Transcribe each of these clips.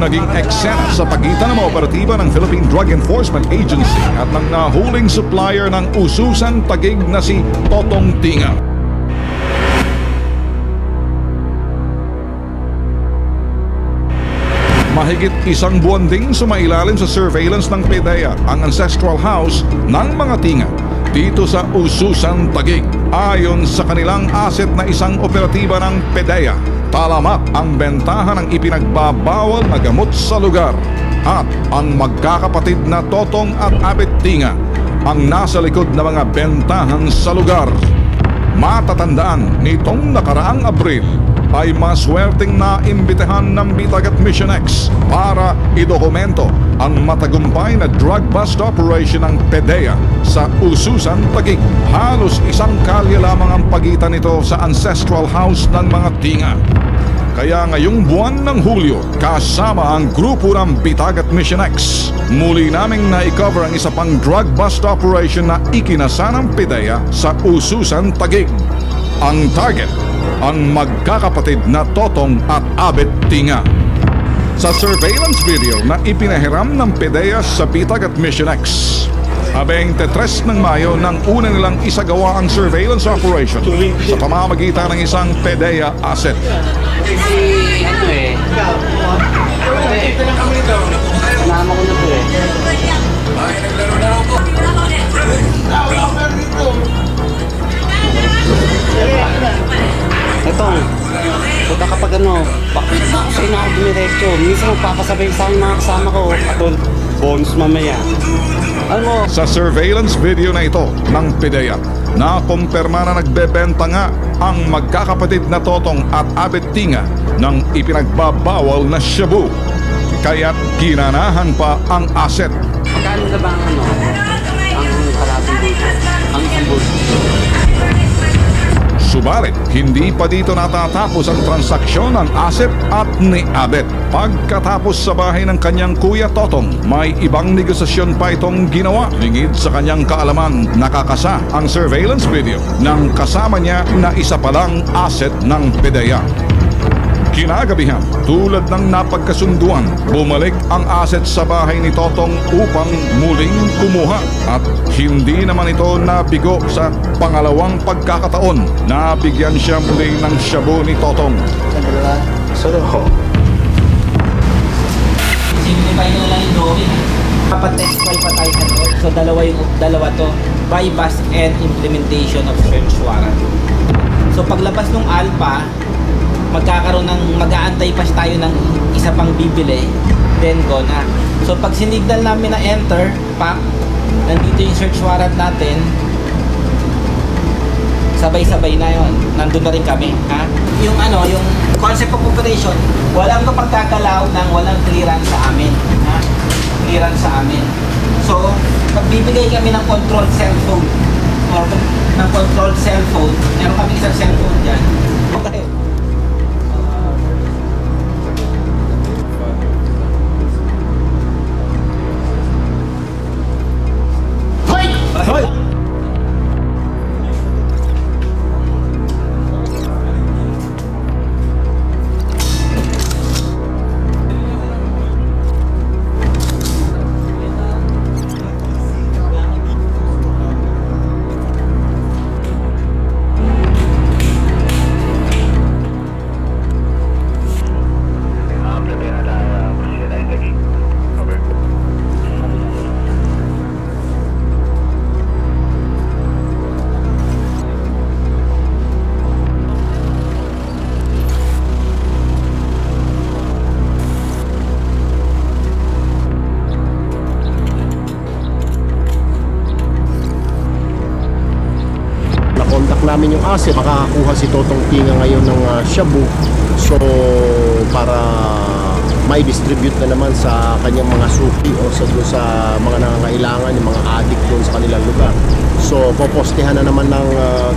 naging eksena sa pagitan ng mga operatiba ng Philippine Drug Enforcement Agency at ng nahuling supplier ng ususan Taguig na si Totong Tinga. Mahigit isang buwan ding sumailalim sa surveillance ng PDEA ang ancestral house ng mga Tinga dito sa Ususan, Taguig. Ayon sa kanilang asset na isang operatiba ng PDEA, talamak ang bentahan ng ipinagbabawal na gamot sa lugar at ang magkakapatid na Totong at Abet Tinga ang nasa likod na mga bentahan sa lugar. Matatandaan nitong nakaraang Abril ay maswerteng na imbitahan ng Bitag at Mission X para idokumento ang matagumpay na drug bust operation ng PDEA sa Ususan, Taguig. Halos isang kalye lamang ang pagitan nito sa ancestral house ng mga Tinga. Kaya ngayong buwan ng Hulyo, kasama ang grupo ng Bitag at Mission X, muli naming na-cover ang isa pang drug bust operation na ikinasa ng PDEA sa Ususan, Taguig. Ang target, ang magkakapatid na Totong at Abet Tinga. Sa surveillance video na ipinahiram ng PDEA sa Bitag at Mission X, 23 ng Mayo nang una nilang isagawa ang surveillance operation sa pamamagitan ng isang PDEA asset. Nama ko na po eh. Ito, puta kapag sa'yo na ako dumiretso. Minsan magpapasabay sa akin mga kasama ko. Atol, bonus mamaya. Alam mo, sa surveillance video na ito ng PDEA, nakumpirma na nagbebenta nga ang magkakapatid na Totong at Abet Tinga ng ipinagbabawal na shabu. Kaya't ginanahan pa ang asset. magkano na ba ang kalating dito? Ang isang bulto? Subalit, hindi pa dito natatapos ang transaksyon ng asset at ni Abet. Pagkatapos sa bahay ng kanyang kuya Totong, may ibang negosasyon pa itong ginawa. Lingid sa kanyang kaalaman, nakakasa ang surveillance video ng kasama niya na isa palang asset ng PDEA. Kinagabihan, tulad ng napagkasunduan, bumalik ang asset sa bahay ni Totong upang muling kumuha at hindi naman ito nabigo sa pangalawang pagkakataon. Nabigyan siya muli ng shabu ni Totong. Simplify nyo lang yung drawing. Kapag-test file pa tayo sa Lord. So dalawa to. Buy, bust, and implementation of search warrant. So paglabas ng alpha, magkakaroon ng mag-aantay pa tayo ng isa pang bibili, then go na. So pag sinignal namin na enter, pak, nandito yung search warrant natin, sabay-sabay na yon, nandun na rin kami, ha? Yung yung concept of operation, walang kapagkakalaw ng walang clearance sa amin, ha? Clearance sa amin. So pag bibigay kami ng control cellphone or ng control cellphone, meron kami isang cellphone dyan, okay. Hoy! Contact namin yung asset, makakakuha si Totong Tinga ngayon ng shabu. So para may distribute na naman sa kanyang mga suki o sa mga nangangailangan, yung mga addict doon sa kanilang lugar. So popostehan na naman ng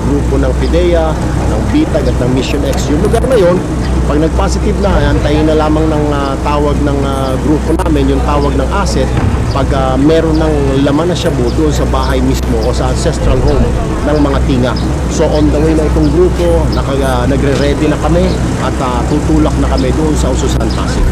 grupo ng PDEA, ng Bitag at ng Mission X yung lugar na yon. Pag nag-positive na, antayin na lamang ng tawag ng grupo namin, yung tawag ng asset, pag meron ng laman na shabu doon sa bahay mismo o sa ancestral home ng mga Tinga. So on the way na itong grupo, nagre-ready na kami at tutulak na kami doon sa Ususan, Pasig.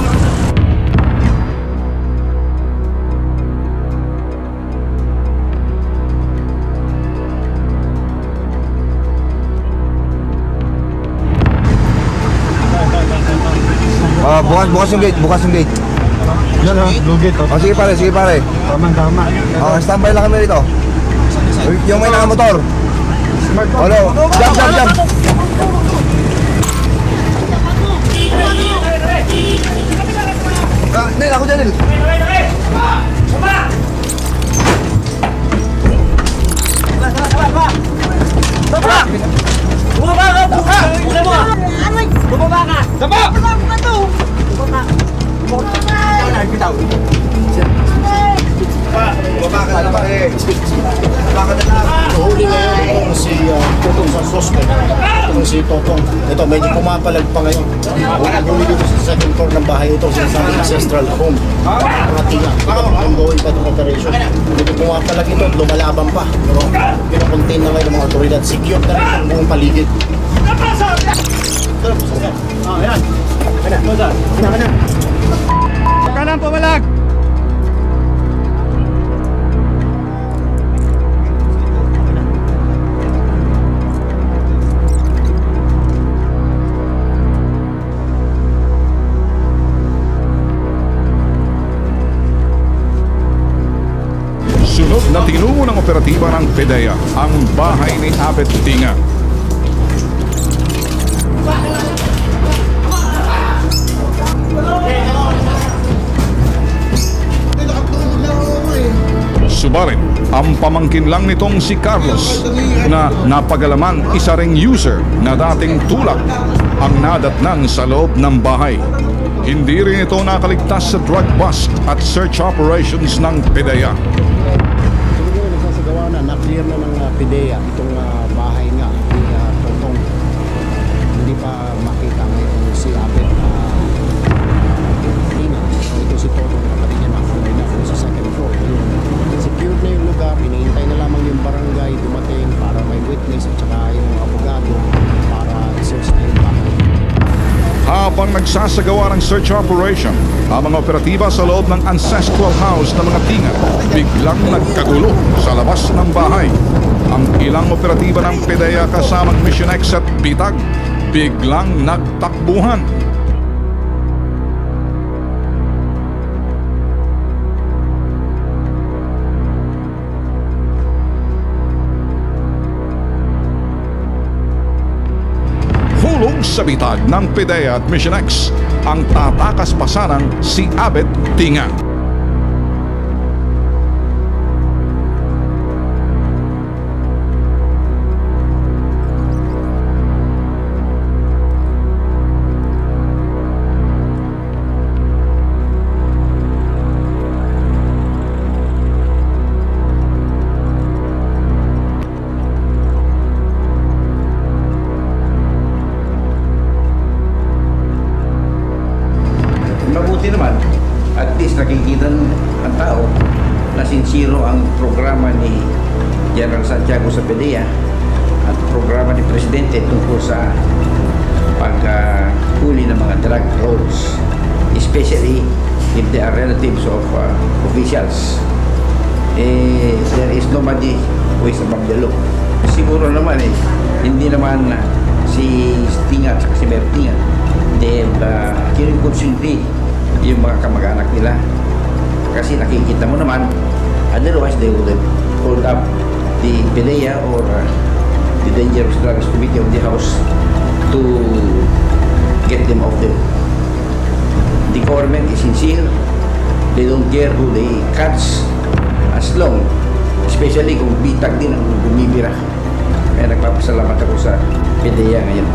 Bukas yung gate, bukas yung gate. Yan ha, blue gate. O, sige pare, sige pare. Tama. O, standby lang kami rito. Yung may nakamotor. Hello, jump. Nel, ako dyan, Nel. Bumaba ka na pare. Bumaba ka na lang. Huli ngayon itong si Totong sa suspect. Itong si Totong. Ito, medyo pumapalag pa ngayon. Huli dito sa second floor ng bahay ito, sinasabi ancestral home. Mga tila. Ongoing pa itong operation. Medyo pumapalag ito, lumalaban pa. Pero pinakontain na ngayon ng mga otoridad. Secure na rin ang buong paligid. Ayan. Kanan pamalag! Sunod na tinungo ng operatiba ng PDEA ang bahay ni Abet Tinga. Subalit, ang pamangkin lang nitong si Carlos na napagalaman isa ring user na dating tulak ang nadatnan sa loob ng bahay. Hindi rin ito nakaligtas sa drug bust at search operations ng PDEA. Siguro nagsasagawa na-clear na ng PDEA itong bahay nga ni Totong. Hindi pa makita ngayon si Abet Tinga. Ito si Totong, kapatid niya nakahuli na sa second floor. Secured na yung lugar, hinihintay na lamang yung barangay dumating para may witness at saka yung abogado para i-search na yung bahay. Habang nagsasagawa ng search operation, ang mga operatiba sa loob ng ancestral house ng mga Tinga biglang nagkagulo sa labas ng bahay. Ang ilang operatiba ng PDEA kasamang Mission X at Bitag biglang nagtakbuhan. Hulog sa bitag ng PDEA at Mission X ang tatakas pasanang si Abet Tinga. Mabuti naman, at least nakikita ang tao na sincero ang programa ni General Santiago sa PDEA at programa ni Presidente tungkol sa paghuli ng mga drug lords, especially if they are relatives of officials. There is nobody who is above the law. Siguro naman hindi naman si Tinga at si Mayor Tinga, they have kinukonsinti yung mga kamag-anak nila kasi nakikita mo naman, otherwise they would have called up the PDEA or the Dangerous Drugs Committee of the House to get them off them. The government is sincere, they don't care who they catch as long, especially kung bitag din ang bumibira. Kaya nagpapasalamat ako sa PDEA ngayon.